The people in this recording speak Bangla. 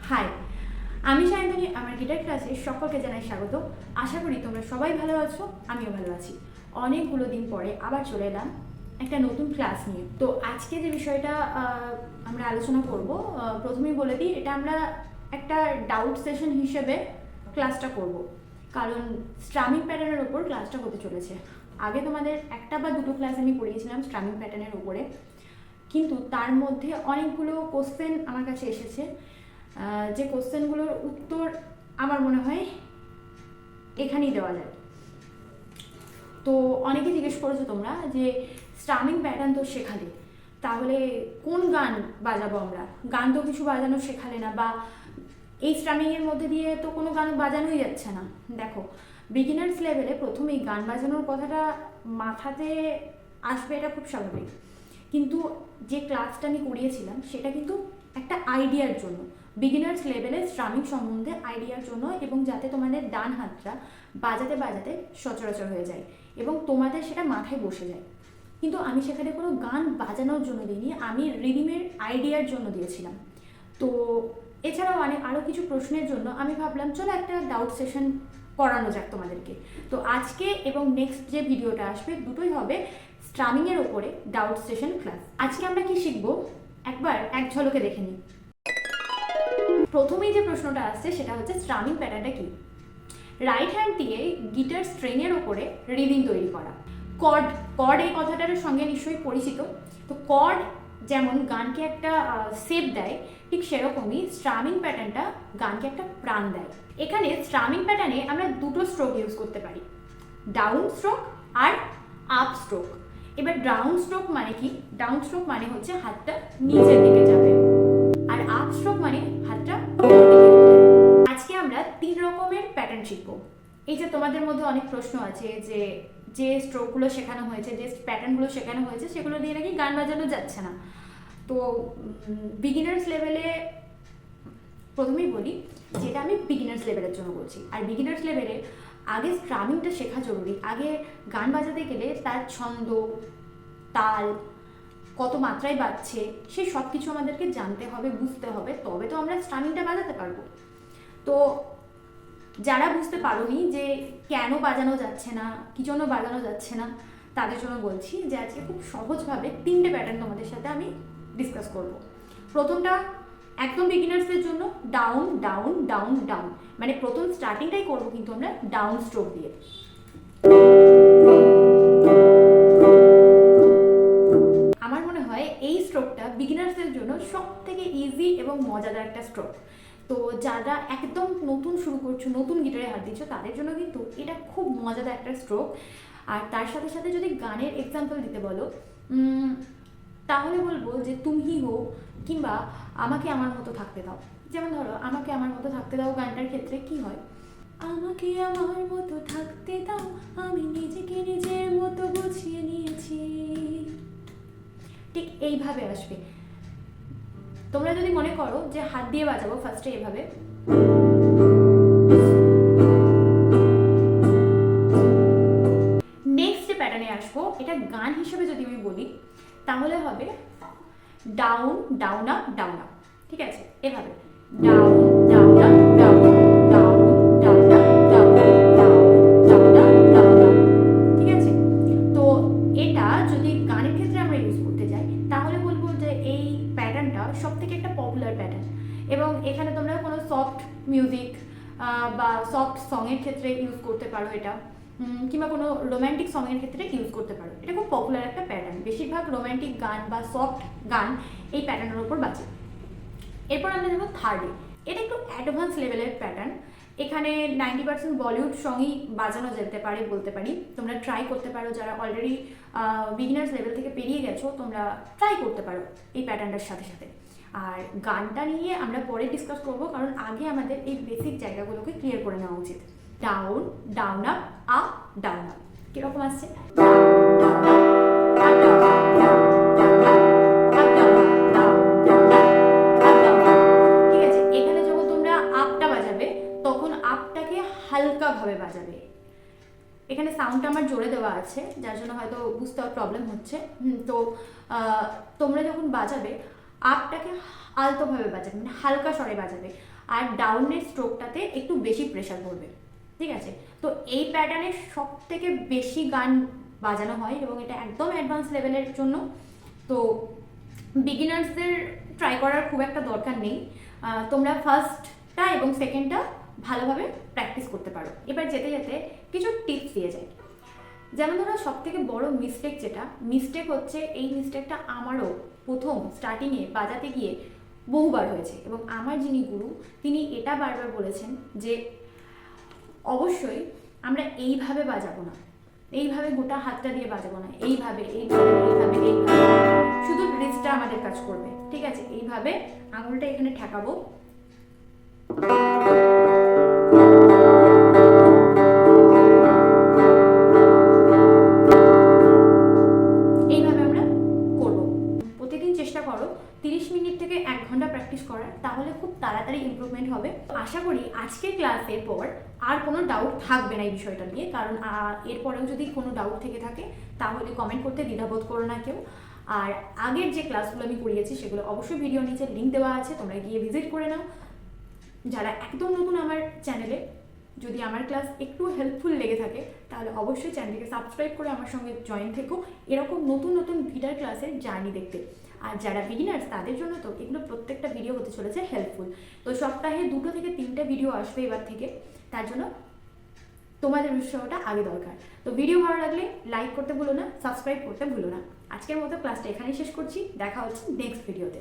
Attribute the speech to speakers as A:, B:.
A: হাই, আমি সায়ন্তনী। আমার গিটার ক্লাসে সকলকে জানাই স্বাগত। আশা করি তোমরা সবাই ভালো আছো, আমিও ভালো আছি। অনেকগুলো দিন পরে আবার চলে এলাম একটা নতুন ক্লাস নিয়ে। তো আজকে যে বিষয়টা আমরা আলোচনা করব, প্রথমেই বলে দিই, এটা আমরা একটা ডাউট সেশন হিসেবে ক্লাসটা করব, কারণ স্ট্রামিং প্যাটার্নের উপর ক্লাসটা হতে চলেছে। আগে তোমাদের একটা বা দুটো ক্লাস আমি পড়িয়েছিলাম স্ট্রামিং প্যাটার্নের উপরে, কিন্তু তার মধ্যে অনেকগুলো কোশ্চেন আমার কাছে এসেছে, যে কোশ্চেনগুলোর উত্তর আমার মনে হয় এখানেই দেওয়া যায়। তো অনেকে জিজ্ঞেস করেছো তোমরা যে স্ট্রামিং প্যাটার্ন তো শেখালে, তাহলে কোন গান বাজাবো আমরা? গান তো কিছু বাজানো শেখালে না, বা এই স্ট্রামিংয়ের মধ্যে দিয়ে তো কোনো গান বাজানোই যাচ্ছে না। দেখো, বিগিনার্স লেভেলে প্রথমেই গান বাজানোর কথাটা মাথাতে আসবে, এটা খুব স্বাভাবিক, কিন্তু যে ক্লাসটা আমি করিয়েছিলাম সেটা কিন্তু একটা আইডিয়ার জন্য, বিগিনার্স লেভেলে স্ট্রামিং সম্বন্ধে আইডিয়ার জন্য, এবং যাতে তোমাদের ডান হাতটা বাজাতে বাজাতে সচরাচর হয়ে যায় এবং তোমাদের সেটা মাথায় বসে যায়। কিন্তু আমি সেখানে কোনো গান বাজানোর জন্য দিইনি, আমি রিদিমের আইডিয়ার জন্য দিয়েছিলাম। তো এছাড়াও আরও কিছু প্রশ্নের জন্য আমি ভাবলাম চলো একটা ডাউট সেশন করানো যাক তোমাদেরকে। তো আজকে এবং নেক্সট যে ভিডিওটা আসবে দুটোই হবে স্ট্রামিংয়ের ওপরে ডাউট সেশন ক্লাস। আজকে আমরা কি শিখবো একবার এক ঝলকে দেখে নিই। প্রথমেই যে প্রশ্নটা আসছে সেটা হচ্ছে স্ট্রামিং প্যাটার্নটা কি। রাইট হ্যান্ড দিয়ে গিটার স্ট্রিংয়ের ওপরে রিদিম তৈরি করা। কর্ড এই কথাটার সঙ্গে নিশ্চয়ই পরিচিত। তো কর্ড যেমন গানকে একটা শেপ দেয়, ঠিক সেরকমই স্ট্রামিং প্যাটার্নটা গানকে একটা প্রাণ দেয়। এখানে স্ট্রামিং প্যাটার্নে আমরা দুটো স্ট্রোক ইউজ করতে পারি, ডাউন স্ট্রোক আর আপ স্ট্রোক। এবার ডাউন স্ট্রোক মানে কি? ডাউন স্ট্রোক মানে হচ্ছে হাতটা নিচের দিকে যাবে, আর আপ স্ট্রোক মানে হাতটা উপরের দিকে। আজকে আমরা 3 রকমের প্যাটার্ন শিখবো। এই যে তোমাদের মধ্যে অনেক প্রশ্ন আছে যে যে স্ট্রোকগুলো শেখানো হয়েছে, যে প্যাটার্নগুলো শেখানো হয়েছে, সেগুলো দিয়ে নাকি গান বাজানো যাচ্ছে না। তো বিগিনার্স লেভেলে প্রথমেই বলি যেটা আমি বিগিনার্স লেভেলের জন্য বলছি। আর বিগিনার্স লেভেলে আগে স্ট্রামিংটা শেখা জরুরি। আগে গান বাজাতে গেলে তার ছন্দ, তাল, কত মাত্রায় বাজছে, সেই সব কিছু আমাদেরকে জানতে হবে, বুঝতে হবে, তবে তো আমরা স্ট্রামিংটা বাজাতে পারবো। তো যারা বুঝতে পারোনি যে কেন বাজানো যাচ্ছে না, কি জন্য বাজানো যাচ্ছে না, তাদের জন্য বলছি যে আজকে খুব সহজভাবে 3টে প্যাটার্ন তোমাদের সাথে আমি ডিসকাস করব। প্রথমটা একদম বিগিনার্সদের জন্য, ডাউন ডাউন ডাউন ডাউন, মানে প্রথম স্টার্টিংটাই করবো কিন্তু আমরা ডাউন স্ট্রোক দিয়ে। আমার মনে হয় এই স্ট্রোকটা বিগিনার্সদের জন্য সব থেকে ইজি এবং মজাদার একটা স্ট্রোক। তো যারা একদম নতুন শুরু করছো, নতুন গিটারে হাত দিচ্ছ, তাদের জন্য কিন্তু এটা খুব মজাদার একটা স্ট্রোক। আর তার সাথে সাথে যদি গানের এক্সাম্পল দিতে বলো, তাহলে বলবো যে তুমি হো, কিংবা আমাকে আমার মতো থাকতে দাও। যেমন ধরো, আমাকে আমার মতো থাকতে দাও গানটার ক্ষেত্রে কি হয়, আমাকে আমার মতো থাকতে দাও, আমি নিজেকে নিজের মতো গুছিয়ে নিয়েছি, ঠিক এইভাবে আসবে। তোমরা যদি মনে করো যে হাত দিয়ে বাজাবো, ফার্স্টে এভাবে, নেক্সট প্যাটার্নে আসবো, এটা গান হিসেবে যদি আমি বলি তাহলে হবে down down up down up, ঠিক আছে? এভাবে down down up down down down up down down down up down up, ঠিক আছে? তো এটা যদি গানের ক্ষেত্রে আমরা ইউজ করতে যাই তাহলে বলবো যে এই প্যাটার্নটা সব থেকে একটা পপুলার প্যাটার্ন, এবং এখানে তোমরা কোনো সফট মিউজিক বা সফট সঙের ক্ষেত্রে ইউজ করতে পারো এটা, কিংবা কোনো রোম্যান্টিক সঙের ক্ষেত্রে ইউজ করতে পারো। এটা খুব পপুলার একটা প্যাটার্ন, বেশিরভাগ রোম্যান্টিক গান বা সফট গান এই প্যাটার্নের উপর বাজে। এরপর আমরা যাবো থার্ডে। এটা একটু অ্যাডভান্স লেভেলের প্যাটার্ন, এখানে 90% বলিউড সঙ্গই বাজানো যেতে পারে বলতে পারি। তোমরা ট্রাই করতে পারো, যারা অলরেডি বিগিনার্স লেভেল থেকে পেরিয়ে গেছো তোমরা ট্রাই করতে পারো এই প্যাটার্নটার সাথে সাথে। আর গানটা নিয়ে আমরা পরে ডিসকাস করবো, কারণ আগে আমাদের এই বেসিক জায়গাগুলোকে ক্লিয়ার করে নেওয়া উচিত। Down down up up down up, কিরকম আসছে? ঠিক আছে, এখানে যখন তোমরা আপটা বাজাবে তখন আপটাকে হালকাভাবে বাজাবে। এখানে সাউন্ডটা আমার জোরে দেওয়া আছে, যার জন্য হয়তো বুঝতে প্রবলেম হচ্ছে। তো তোমরা যখন বাজাবে আপটাকে আলতোভাবে বাজাবে, মানে হালকা স্বরে বাজাবে, আর ডাউনের স্ট্রোকটাতে একটু বেশি প্রেশার পড়বে, ঠিক আছে? তো এই প্যাটার্নে সব থেকে বেশি গান বাজানো হয় এবং এটা একদম অ্যাডভান্স লেভেলের জন্য। তো বিগিনার্সদের ট্রাই করার খুব একটা দরকার নেই, তোমরা ফার্স্টটা এবং সেকেন্ডটা ভালোভাবে প্র্যাকটিস করতে পারো। এবার যেতে যেতে কিছু টিপস দিয়ে যাই। যেমন ধরো সব থেকে বড় মিস্টেক হচ্ছে, এই মিস্টেকটা আমারও প্রথম স্টার্টিংয়ে বাজাতে গিয়ে বহুবার হয়েছে, এবং আমার যিনি গুরু তিনি এটা বারবার বলেছেন যে অবশ্যই আমরা এইভাবে বাজাবো না, এইভাবে গোটা হাতটা দিয়ে বাজাবো না, এইভাবে এইভাবে এইভাবে এইভাবে, শুধু রিস্টটা আমাদের কাজ করবে, ঠিক আছে? এইভাবে আঙুলটা এখানে ঠেকাবো, এইভাবে আমরা করব। প্রতিদিন চেষ্টা করো 30 মিনিট থেকে 1 ঘন্টা প্র্যাকটিস করার, তাহলে খুব তাড়াতাড়ি ইমপ্রুভমেন্ট হবে। আশা করি আজকের ক্লাসের পর আর কোনো ডাউট থাকবে না এই বিষয়টা নিয়ে, কারণ এরপরেও যদি কোনো ডাউট থেকে থাকে তাহলে কমেন্ট করতে দ্বিধাবোধ করো না কেউ। আর আগের যে ক্লাসগুলো আমি করিয়েছি সেগুলো অবশ্যই ভিডিও নিচে লিঙ্ক দেওয়া আছে, তোমরা গিয়ে ভিজিট করে নাও। যারা একদম নতুন আমার চ্যানেলে, যদি আমার ক্লাস একটু হেল্পফুল লেগে থাকে তাহলে অবশ্যই চ্যানেলকে সাবস্ক্রাইব করে আমার সঙ্গে জয়েন থেকো এরকম নতুন নতুন গিটার ক্লাসের জার্নি দেখতে। আর যারা বিগিনার্স তাদের জন্য তো এগুলো প্রত্যেকটা ভিডিও হতে চলেছে হেল্পফুল। তো সপ্তাহে 2 থেকে 3টে ভিডিও আসবে এবার থেকে, তার জন্য তোমাদের উৎসাহটা আগে দরকার। তো ভিডিও ভালো লাগলে লাইক করতে ভুলো না, সাবস্ক্রাইব করতে ভুলো না। আজকের মতো ক্লাসটা এখানেই শেষ করছি, দেখা হচ্ছে নেক্সট ভিডিওতে।